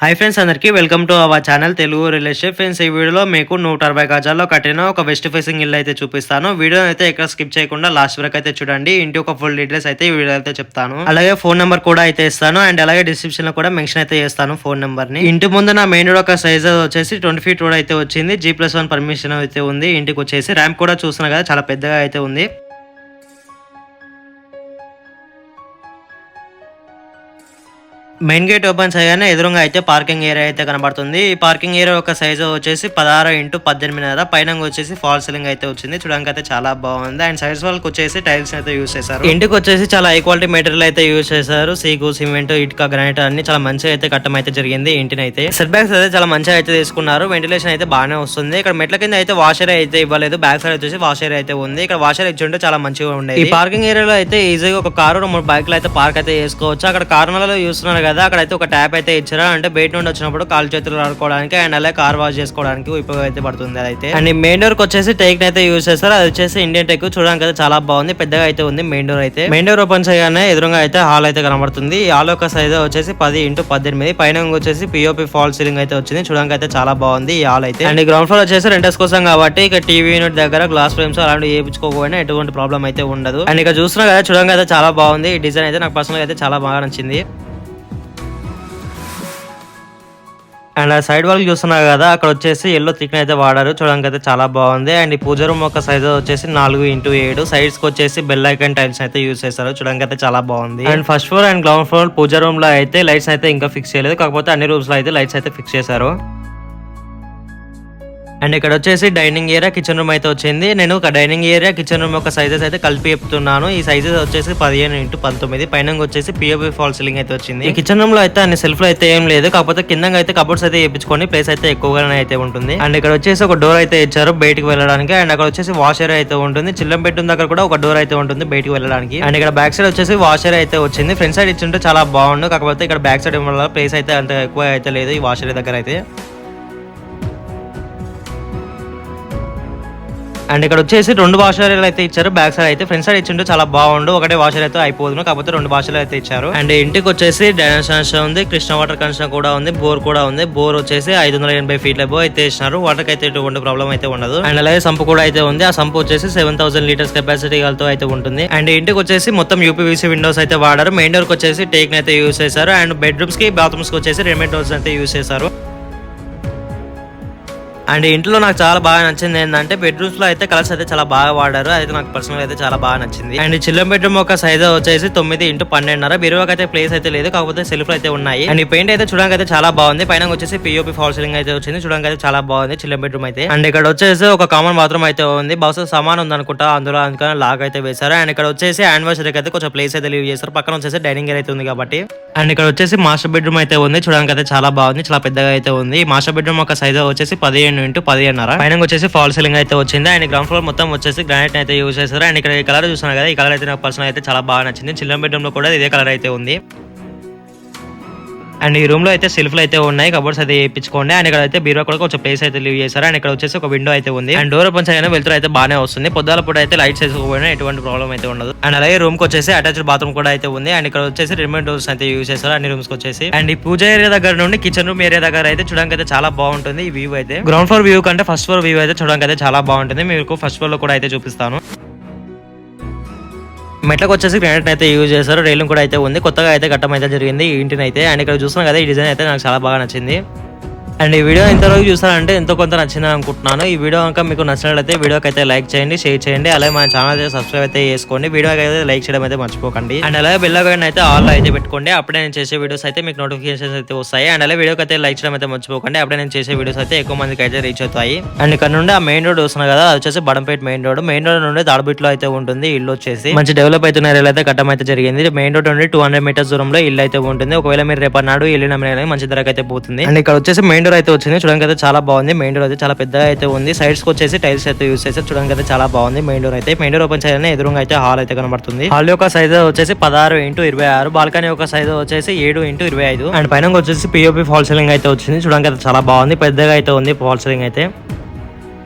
Hi friends, అందరికీ welcome to our channel Telugu real estate. Friends, ఈ వీడియోలో మీకు 160 గజాల్లో కట్టిన ఒక వెస్ట్ ఫేసింగ్ ఇల్లు అయితే చూపిస్తాను. వీడియో అయితే ఎక్కడ స్కిప్ చేయకుండా లాస్ట్ వరకు అయితే చూడండి. ఇంటి ఒక ఫుల్ డీటెయిల్స్ అయితే ఈ వీడియో అయితే చెప్తాను. అలాగే ఫోన్ నెంబర్ కూడా అయితే ఇస్తాను అండ్ అలాగే డిస్క్రిప్షన్ లో కూడా మెన్షన్ అయితే చేస్తాను ఫోన్ నెంబర్ ని. ఇంటి ముందు నా మెయిన్ రోడ్ ఒక సైజ్ వచ్చేసి 20 ఫీట్ రోడ్ అయితే వచ్చింది. G+1 పర్మిషన్ అయితే ఉంది. ఇంటికి వచ్చేసి ర్యాంప్ కూడా చూస్తున్నా కదా, చాలా పెద్దగా అయితే ఉంది. మెయిన్ గేట్ ఓపెన్ చేయగానే ఎదురుగా అయితే పార్కింగ్ ఏరియా అయితే కనబడుతుంది. ఈ పార్కింగ్ ఏరియా ఒక సైజ్ వచ్చేసి 16x18 పైన వచ్చేసి ఫాల్ సీలింగ్ అయితే వచ్చింది. చూడడానికి అయితే చాలా బాగుంది. అండ్ సైడ్స్ వాళ్ళకి వచ్చేసి టైల్స్ అయితే యూస్ చేశారు. ఇంటికి వచ్చేసి చాలా హై క్వాలిటీ మెటీరియల్ అయితే యూస్ చేశారు. సీకు, సిమెంట్, ఇటుక, గ్రానైట్ అన్ని చాలా మంచిగా అయితే కట్టం అయితే జరిగింది. ఇంటిని అయితే సెట్ బ్యాక్స్ అయితే చాలా మంచిగా అయితే తీసుకున్నారు. వెంటిలేషన్ అయితే బాగానే వస్తుంది. ఇక్కడ మెట్ల కింద అయితే వాషర్ అయితే ఇవ్వలేదు. బ్యాక్ సైడ్ వచ్చేసి వాషర్ అయితే ఉంది. ఇక్కడ వాషర్ ఇచ్చి ఉంటే చాలా మంచిగా ఉండేది. ఈ పార్కింగ్ ఏరియాలో అయితే ఈజీగా ఒక కారు 3 బైక్లు అయితే పార్క్ అయితే చేసుకోవచ్చు. అక్కడ కార్నర్లలో చూస్తున్నారు కదా, అక్కడ అయితే ఒక ట్యాప్ అయితే ఇచ్చారు. అంటే బయట నుండి వచ్చినప్పుడు కాలు చేతులు ఆడుకోవడానికి అండ్ అలాగే కార్ వాష్ చేసుకోవడానికి ఉపయోగం అయితే పడుతుంది. అయితే అండ్ మెయిన్ డోర్ కి వచ్చేసి టేక్ అయితే యూజ్ చేస్తారు. అది వచ్చేసి ఇండియన్ టెక్. చూడడానికి అయితే చాలా బాగుంది, పెద్దగా అయితే ఉంది. మెయిన్ డోర్ అయితే మెయిన్ డోర్ ఓపెన్ చేయగానే ఎదురుగా అయితే హాల్ అయితే కనబడుతుంది. ఈ హాల్ యొక్క సైజ్ వచ్చేసి 10x18 పైన వచ్చేసి పిఓపి ఫాల్ సీలింగ్ అయితే వచ్చింది. చూడడానికి అయితే చాలా బాగుంది ఈ హాల్ అయితే. అండ్ గ్రౌండ్ ఫ్లోర్ వచ్చేసి రెంటర్స్ కోసం కాబట్టి ఇక టీవీ యూనిట్ దగ్గర గ్లాస్ ఫ్రేమ్స్ అలాంటివి వేయించుకోకపోయినా ఎటువంటి ప్రాబ్లం అయితే ఉండదు. అండ్ ఇక్కడ చూస్తున్నా కదా, చూడడానికి అయితే చాలా బాగుంది. ఈ డిజైన్ అయితే నాకు పర్సనల్ అయితే చాలా బాగా నచ్చింది. అండ్ ఆ సైడ్ వాళ్ళకి చూస్తున్నారు కదా, అక్కడ వచ్చేసి ఎల్లో థిక్ అయితే వాడారు. చూడడానికి అయితే చాలా బాగుంది. అండ్ ఈ పూజ రూమ్ ఒక సైజ్ వచ్చేసి 4x7 సైడ్స్ కి వచ్చేసి బెల్ ఐకాన్ టైల్స్ అయితే యూజ్ చేస్తారు. చూడడానికి అయితే చాలా బాగుంది. And first floor and ground floor puja room లో అయితే లైట్స్ అయితే ఇంకా ఫిక్స్ చేయలేదు. కాకపోతే అన్ని రూమ్స్ లో అయితే లైట్స్ అయితే ఫిక్స్ చేశారు. అండ్ ఇక్కడ వచ్చేసి డైనింగ్ ఏరియా, కిచెన్ రూమ్ అయితే వచ్చింది. నేను ఒక డైనింగ్ ఏరియా, కిచెన్ రూమ్ ఒక సైజెస్ అయితే కలిపి చెప్తున్నాను. ఈ సైజెస్ వచ్చేసి 15x19 పైన వచ్చేసి పిఓపి ఫాల్ సీలింగ్ అయితే వచ్చింది. ఈ కిచెన్ రూమ్ లో అయితే అన్ని సెల్ఫ్ లో అయితే ఏం లేదు. కాకపోతే కింద అయితే కబోర్డ్స్ అయితే వేయించుకొని ప్లేస్ అయితే ఎక్కువగానే అయితే ఉంటుంది. అండ్ ఇక్కడ వచ్చేసి ఒక డోర్ అయితే ఇచ్చారు బయటికి వెళ్ళడానికి. అండ్ అక్కడ వచ్చేసి వాషర్ అయితే ఉంటుంది. చిల్లం బెడ్రూమ్ దగ్గర కూడా ఒక డోర్ అయితే ఉంటుంది బయటికి వెళ్ళడానికి. అండ్ ఇక్కడ బ్యాక్ సైడ్ వచ్చేసి వాషర్ అయితే వచ్చింది. ఫ్రంట్ సైడ్ ఇచ్చింటే చాలా బాగుండు. కాకపోతే ఇక్కడ బ్యాక్ సైడ్ వల్ల ప్లేస్ అయితే అంత ఎక్కువ అయితే లేదు ఈ వాషర్ దగ్గర అయితే. అండ్ ఇక్కడ వచ్చేసి 2 వాషర్లు అయితే ఇచ్చారు. బ్యాక్ సైడ్ అయితే ఫ్రంట్ సైడ్ ఇచ్చిండు చాలా బాగుండు. ఒకటే వాషర్ అయితే అయిపోతుంది, కాకపోతే 2 వాషర్లు అయితే ఇచ్చారు. అండ్ ఇంటికి వచ్చేసి డ్రైనేజ్ కనెక్షన్ ఉంది, కృష్ణ వాటర్ కనెక్షన్ కూడా ఉంది, బోర్ కూడా ఉంది. బోర్ వచ్చేసి 580 ఫీట్ల బో అయితే ఇచ్చినారు. వాటర్ అయితే ఎటువంటి ప్రాబ్లం అయితే ఉండదు. అండ్ అలాగే సంపు కూడా అయితే ఉంది. ఆ సంపు వచ్చేసి 7000 లీటర్స్ కెపాసిటీ తో అయితే ఉంటుంది. అండ్ ఇంటికి వచ్చేసి మొత్తం యూపీవీసీ విండోస్ అయితే వాడారు. మెయిన్ డోర్ కి వచ్చేసి టేక్ అయితే యూస్ చేశారు. అండ్ బెడ్రూమ్స్ కి, బాత్రూమ్స్ కి వచ్చేసి రెడీమేడ్ డోర్స్ అయితే యూస్ చేశారు. అండ్ ఇంట్లో నాకు చాలా బాగా నచ్చింది ఏంటంటే బెడ్రూమ్స్ లో అయితే కలర్స్ అయితే చాలా బాగా వాడారు. అయితే నాకు పర్సనల్ అయితే చాలా బాగా నచ్చింది. అండ్ చిల్లం బెడ్రూమ్ ఒక సైజ్ వచ్చేసి 9x12 బీరువాకి అయితే ప్లేస్ అయితే లేదు, కాకపోతే సెల్ఫ్ అయితే ఉన్నాయి. అండ్ ఈ పెయింట్ అయితే చూడడానికి అయితే చాలా బాగుంది. పైన వచ్చేసి పిఓపి ఫాల్ సీలింగ్ అయితే వచ్చింది. చూడడానికి అయితే చాలా బాగుంది చిల్లం బెడ్రూమ్ అయితే. అండ్ ఇక్కడ వచ్చేసి ఒక కామన్ బాత్రూమ్ అయితే ఉంది. బహుశా సమానం ఉంది అనుకుంటా, అందులో అందుకని లాగ్ అయితే వేశారు. అండ్ ఇక్కడ వచ్చేసి యానివర్సరీకి అయితే కొంచెం ప్లేస్ అయితే లీవ్ చేస్తారు. పక్కన వచ్చేసి డైనింగ్ ఏరియా అయితే ఉంది కాబట్టి. అండ్ ఇక్కడ వచ్చేసి మాస్టర్ బెడ్రూమ్ అయితే ఉంది. చూడడానికి అయితే చాలా బాగుంది, చాలా పెద్దగా అయితే ఉంది. మాస్టర్ బెడ్రూమ్ ఒక సైజ్ వచ్చేసి 15x10 పైన వచ్చేసి ఫాల్ సీలింగ్ అయితే వచ్చింది. అండ్ గ్రౌండ్ ఫ్లోర్ మొత్తం వచ్చేసి గ్రానైట్ అయితే యూజ్ చేస్తారు. అండ్ ఇక్కడ ఈ కలర్ చూస్తున్నారు కదా, ఈ కలర్ అయితే నాకు పర్సనల్ అయితే చాలా బాగా నచ్చింది. చిల్డ్రన్ బెడ్రూమ్ లో కూడా ఇదే కలర్ అయితే ఉంది. అండ్ ఈ రూమ్ లో అయితే సెల్ఫ్లు అయితే ఉన్నాయి, కబోర్డ్స్ అయితే వేయించుకోండి. అండ్ ఇక్కడ అయితే బీరో కూడా కొంచెం ప్లేస్ అయితే లీవ్ చేశారు. అండ్ ఇక్కడ వచ్చేసి ఒక విండో అయితే ఉంది. అండ్ డోర్ ఓపెన్ చేయగానే వెళ్తూ అయితే బాగానే వస్తుంది. పొద్దుల పూట అయితే లైట్స్ వేసుకోకపోయినా ఎటువంటి ప్రాబ్లం అయితే ఉండదు. అండ్ అలాగే రూమ్ కి వచ్చేసి అటాచ్డ్ బాత్రూమ్ కూడా అయితే ఉంది. అండ్ ఇక్కడ వచ్చేసి రెడీమేడ్ డోర్స్ అయితే యూజ్ చేస్తారు అన్ని రూమ్స్ కి వచ్చేసి. అండ్ ఈ పూజ ఏరియా దగ్గర నుండి కిచెన్ రూమ్ ఏరియా దగ్గర అయితే చూడడానికి అయితే చాలా బాగుంటుంది ఈ వ్యూ అయితే. గ్రౌండ్ ఫ్లోర్ వ్యూ కంటే ఫస్ట్ ఫ్లోర్ వ్యూ అయితే చూడడానికి అయితే చాలా బాగుంటుంది. మీకు ఫస్ట్ ఫ్లోర్ లో కూడా అయితే చూపిస్తాను. మెట్లకు వచ్చేసి గ్రానైట్ అయితే యూజ్ చేస్తారు. రైలింగ్ కూడా అయితే ఉంది. కొత్తగా అయితే కట్టడం అయితే జరిగింది ఈ ఇంటిని అయితే. అండ్ ఇక్కడ చూస్తున్నాం కదా, ఈ డిజైన్ అయితే నాకు చాలా బాగా నచ్చింది. అండ్ ఈ వీడియో ఇంతవరకు చూస్తారంటే ఎంతో కొంత నచ్చిందని అనుకుంటున్నాను. ఈ వీడియో కనుక మీకు నచ్చినట్లయితే వీడియోకి అయితే లైక్ చేయండి, షేర్ చేయండి. అలాగే మన ఛానల్ అయితే సబ్స్క్రైబ్ అయితే చేసుకోండి. వీడియోకి అయితే లైక్ చేయడం అయితే మర్చిపోకండి. అండ్ అలాగే బెల్ ఐకాన్ అయితే ఆల్ అయితే పెట్టుకోండి. అప్పుడే నేను చేసే వీడియోస్ అయితే మీకు నోటిఫికేషన్స్ అయితే వస్తాయి. అండ్ అలాగే వీడియోకి అయితే లైక్ చేయడం అయితే మర్చిపోకండి. అప్పుడే నేను చేసే వీడియోస్ అయితే ఎక్కువ మందికి అయితే రీచ్ అవుతాయి. అండ్ ఇక్కడ నుండి ఆ మెయిన్ రోడ్ వస్తున్నారు కదా, అది వచ్చేసి Badangpet main road. Main road నుండి తాడబిట్లో అయితే ఉంటుంది ఇల్లు వచ్చేసి. మంచి డెవలప్ అవుతున్న ఏరియా అయితే కట్టడం అయితే జరిగింది. మెయిన్ రోడ్ నుండి 200 మీటర్స్ దూరంలో ఇల్లు అయితే ఉంటుంది. ఒకవేళ మీరు రేపన్నాడు ఇల్లు నమ్మిన మంచి ధరకు అయితే పోతుంది. అండ్ ఇక్కడ వచ్చేసి మెయిన్ డోర్ అయితే వచ్చింది. చూడండి అయితే చాలా బాగుంది. మెయిన్ డోర్ అయితే చాలా పెద్దగా అయితే ఉంది. సైడ్స్ కి వచ్చేసి టైల్స్ అయితే యూస్ చేస్తారు. చూడడానికి అయితే చాలా బాగుంది మెయిన్ డోర్ అయితే. మెయిన్ డోర్ ఓపెన్ చేయగానే ఎదురుగా అయితే హాల్ అయితే కనబడుతుంది. హాల్ యొక్క సైజ్ వచ్చేసి 16x26. బాల్కనీ యొక్క సైజ్ వచ్చేసి 7x25. అండ్ పైన వచ్చేసి పిఓపి ఫాల్ సీలింగ్ అయితే వచ్చింది. చూడడానికి అయితే చాలా బాగుంది, పెద్దగా అయితే ఉంది ఫాల్ సీలింగ్ అయితే.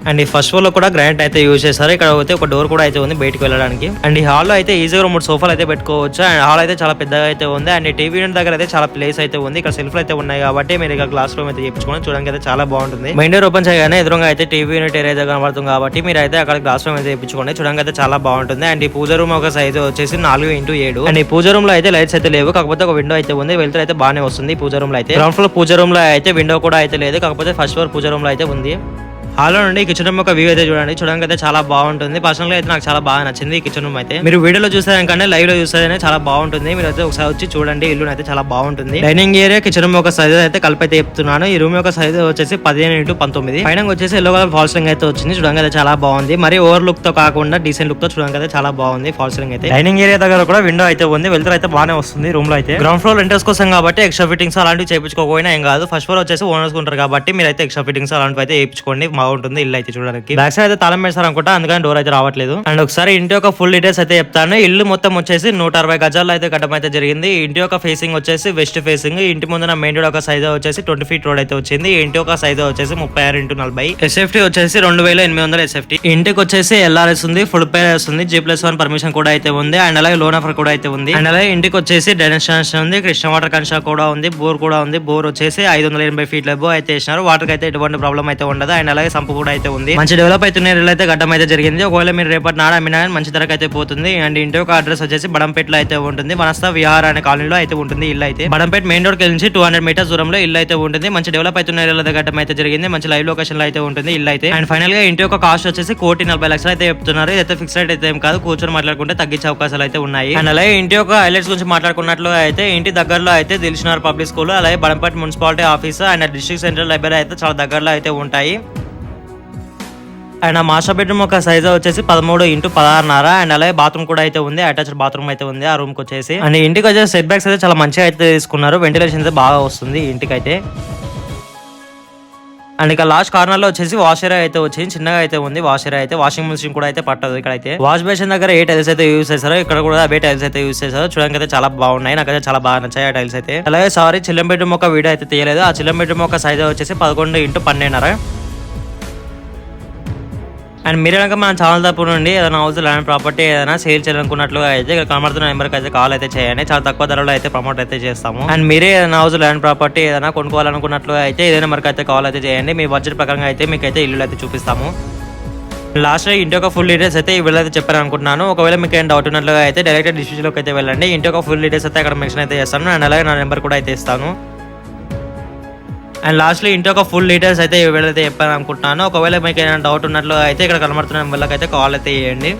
అండ్ ఈ ఫస్ట్ ఫ్లోర్ లో కూడా గ్రానైట్ అయితే యూజ్ చేస్తారు. ఇక్కడ అయితే ఒక డోర్ కూడా అయితే ఉంది బయటకు వెళ్ళడానికి. అండ్ ఈ హాల్ లో అయితే ఈజీగా 3 సోఫాలు అయితే పెట్టుకోవచ్చు. అండ్ హాల్ అయితే చాలా పెద్దగా అయితే ఉంది. అండ్ ఈ టీవీ యూనిట్ దగ్గర అయితే చాలా ప్లేస్ అయితే ఉంది. ఇక్కడ సెల్ఫ్లు అయితే ఉన్నాయి కాబట్టి మీరు ఇక్కడ గ్లాస్ రూమ్ అయితే చేయించుకోండి. చూడడానికి అయితే చాలా బాగుంటుంది. మెయిన్ డోర్ ఓపెన్ చేయగానే ఎదురుగా అయితే టీవీ యూనిట్ ఏరియా అయితే కనబడుతుంది కాబట్టి మీరు అయితే అక్కడ గ్లాస్ రూమ్ అయితే చేయించుకోండి. చూడడానికి అయితే చాలా బాగుంటుంది. అండ్ ఈ పూజ రూమ్ ఒక సైజ్ వచ్చేసి 4x7. అండ్ ఈ పూజ రూమ్ లో అయితే లైట్స్ అయితే లేవు, కాకపోతే ఒక విండో అయితే ఉంది. వెళ్తే అయితే బాగానే వస్తుంది పూజ రూమ్ లో అయితే. గ్రౌండ్ ఫ్లోర్ పూజ రూమ్ లో అయితే విండో కూడా అయితే లేదు, కాకపోతే ఫస్ట్ ఫ్లోర్ పూజ రూమ్ లో అయితే ఉంది. హాల్ నుండి కిచెన్ రూమ్ ఒక వ్యూ అయితే చూడండి. చూడడానికి అయితే చాలా బాగుంటుంది. పర్సనల్ గా అయితే నాకు చాలా బాగా నచ్చింది ఈ కిచెన్ రూమ్ అయితే. మీరు వీడియోలో చూసేదానికంటే లైవ్ లో చూసేదనే చాలా బాగుంటుంది. మీరు అయితే ఒకసారి వచ్చి చూడండి, ఇల్లు అయితే చాలా బాగుంటుంది. డైనింగ్ ఏరియా కిచెన్ రూమ్ ఒక సైజ్ అయితే కలిపి అయితే చెప్తున్నాను. ఈ రూమ్ యొక్క సైజ్ వచ్చేసి 15x19. పైన వచ్చేసి ఎల్లో కలర్ ఫాల్ సీలింగ్ అయితే వచ్చింది. చూడడానికి అయితే చాలా బాగుంది. మరి ఓవర్ లుక్ తో కాకుండా డీసెంట్ లుక్ తో చూడడానికి అయితే చాలా బాగుంది ఫాల్ సీలింగ్ అయితే. డైనింగ్ ఏరియా దగ్గర కూడా విండో అయితే ఉంది. వెళ్తారు అయితే బాగానే వస్తుంది రూమ్ లో అయితే. గ్రౌండ్ ఫ్లోర్ రెంటర్స్ కోసం కాబట్టి ఎక్స్ట్రా ఫిట్టింగ్స్ అలాంటివి చేయించుకోకపోయినా ఏం కాదు. ఫస్ట్ ఫ్లోర్ వచ్చేసి ఓనర్స్ ఉంటారు కాబట్టి మీరు అయితే ఎక్స్ట్రా ఫిట్టింగ్స్ అలాంటివి అయితే చేయించుకోండి, బాగుంటుంది ఇల్లు అయితే చూడడానికి. బ్యాక్ సైడ్ అయితే తాళం వేస్తారు అనుకుంటా, అందుకని డోర్ అయితే రావట్లేదు. అండ్ ఒకసారి ఇంటి యొక్క ఫుల్ డీటెయిల్స్ అయితే చెప్తాను. ఇల్లు మొత్తం వచ్చేసి 160 గజాల్లో అయితే కట్టడం అయితే జరిగింది. ఇంటి యొక్క ఫేసింగ్ వచ్చేసి వెస్ట్ ఫేసింగ్. ఇంటి ముందున మెయిన్ రోడ్ ఒక సైజ్ వచ్చేసి 20 ఫీట్ రోడ్ అయితే వచ్చింది. ఇంటి యొక్క సైజ్ వచ్చేసి 36x40. ఎస్ఎఫ్టీ వచ్చేసి 2800 ఎస్ఎఫ్టీ. ఇంటికి వచ్చేసి ఎల్ఆర్ఎస్ ఉంది, ఫుల్ పేరెస్ ఉంది, G+1 పర్మిషన్ కూడా అయితే ఉంది. అండ్ అలాగే లోన్ ఆఫర్ కూడా అయితే ఉంది. అండ్ అలాగే ఇంటికి వచ్చేసి డ్రైనేజ్ కనెక్షన్ ఉంది, కృష్ణ వాటర్ కనెక్షన్ కూడా ఉంది, బోర్ కూడా ఉంది. బోర్ వచ్చేసి 580 ఫీట్ల బో అయితే వేసినారు. వాటర్ అయితే ఎటువంటి ప్రాబ్లం అయితే ఉండదు. అండ్ అలాగే సంపు కూడా అయితే ఉంది. మంచి డెవలప్ అవుతున్న ఏరియాలో అయితే గడ్డం అయితే జరిగింది. ఒకవేళ మీరు రేపటి నాడు అమ్మినా మంచి ధరకు అయితే పోతుంది. అండ్ ఇంటి యొక్క అడ్రస్ వచ్చేసి బడంపేటలో అయితే ఉంటుంది. వనస్థ విహార్ అనే కాలనీలో అయితే ఉంటుంది ఇల్లు అయితే. బడంపేట మెయిన్ రోడ్ నుంచి 200 మీటర్స్ దూరంలో ఇల్లు అయితే ఉంటుంది. మంచి డెవలప్ అవుతున్న ఏరియాలో గడ్డం అయితే జరిగింది. మంచి లైవ్ లొకేషన్ లో అయితే ఉంటుంది ఇల్లు అయితే. అండ్ ఫైనల్ గా ఇంటి యొక్క కాస్ట్ వచ్చేసి 1,40,00,000 అయితే చెప్తున్నారు. ఇదైతే ఫిక్స్ రేట్ అయితే ఏం కాదు, కూర్చొని మాట్లాడుకుంటే తగ్గించే అవకాశాలు అయితే ఉన్నాయి. అండ్ అలాగే ఇంటి యొక్క హైలైట్స్ గురించి మాట్లాడుకున్నట్లు అయితే ఇంటి దగ్గరలో అయితే దిల్షునగర్ పబ్లిక్ స్కూల్, అలాగే Badangpet municipality office and district central library అయితే చాలా దగ్గరలో అయితే ఉంటాయి. అండ్ ఆ మాస్టర్ బెడ్రూమ్ ఒక సైజ్ వచ్చేసి 13x16.5. అండ్ అలాగే బాత్రూమ్ కూడా అయితే ఉంది, అటాచ్డ్ బాత్రూమ్ అయితే ఉంది ఆ రూమ్ కి వచ్చేసి. అండ్ ఇంటికి వచ్చేసి సెట్ బ్యాక్స్ అయితే చాలా మంచిగా అయితే తీసుకున్నారు. వెంటిలేషన్ అయితే బాగా వస్తుంది ఇంటికి అయితే. అండ్ ఇక లాస్ట్ కార్నర్ లో వచ్చేసి వాష్ ఏరియా అయితే వచ్చింది, చిన్నగా అయితే ఉంది వాష్ ఏరియా అయితే. వాషింగ్ మిషన్ కూడా అయితే పట్టదు ఇక్కడ అయితే. వాష్ బేసిన్ దగ్గర ఏ టైల్స్ అయితే యూస్ చేశారో ఇక్కడ కూడా అవే టైల్స్ అయితే యూస్ చేశారు. చూడడానికి అయితే చాలా బాగున్నాయి, నాకైతే చాలా బాగా నచ్చాయి ఆ టైల్స్ అయితే. అలాగే సారీ చిల్లం బెడ్రూమ్ ఒక వీడియో అయితే తీయలేదు. ఆ చిల్లం బెడ్రూమ్ ఒక సైజ్ వచ్చేసి 11x12.5. అండ్ మీరు కనుక మన ఛానల్ తరపు నుండి ఏదైనా హౌస్ ల్యాండ్ ప్రాపర్టీ ఏదైనా సేల్ చేయాలనుకున్నట్లుగా అయితే ఇక్కడ కనబడుతున్న నెంబర్కి అయితే కాల్ అయితే చేయండి. చాలా తక్కువ ధరలో అయితే ప్రమోట్ అయితే చేస్తాము. అండ్ మీరే ఏదైనా హౌస్ ల్యాండ్ ప్రాపర్టీ ఏదైనా కొనుక్కోవాలనుకున్నట్లుగా అయితే ఇదే నెంబర్కి అయితే కాల్ అయితే చేయండి. మీ బడ్జెట్ ప్రకారంగా అయితే మీకు అయితే ఇల్లు అయితే చూపిస్తాము. లాస్ట్ ఇంటి యొక్క ఫుల్ డీటెయిల్స్ అయితే ఈ వీడియో అయితే చెప్పాను అనుకుంటున్నాను. ఒకవేళ మీకు ఏం డౌట్ ఉన్నట్లుగా అయితే డైరెక్ట్ డిస్క్రిప్షన్ లోకి అయితే వెళ్ళండి. ఇంటి యొక్క ఫుల్ డీటెయిల్స్ అయితే అక్కడ మెన్షన్ అయితే చేస్తాను. అండ్ అలాగే నా నెంబర్ కూడా అయితే ఇస్తాను. అండ్ లాస్ట్లో ఇంటి యొక్క ఫుల్ డీటెయిల్స్ అయితే ఈ వీడియో అయితే చెప్పాను అనుకుంటున్నాను. ఒకవేళ మీకు ఏమైనా డౌట్ ఉన్నట్లు అయితే ఇక్కడ కనబడుతున్న నెంబర్లకు అయితే కాల్ అయితే చేయండి.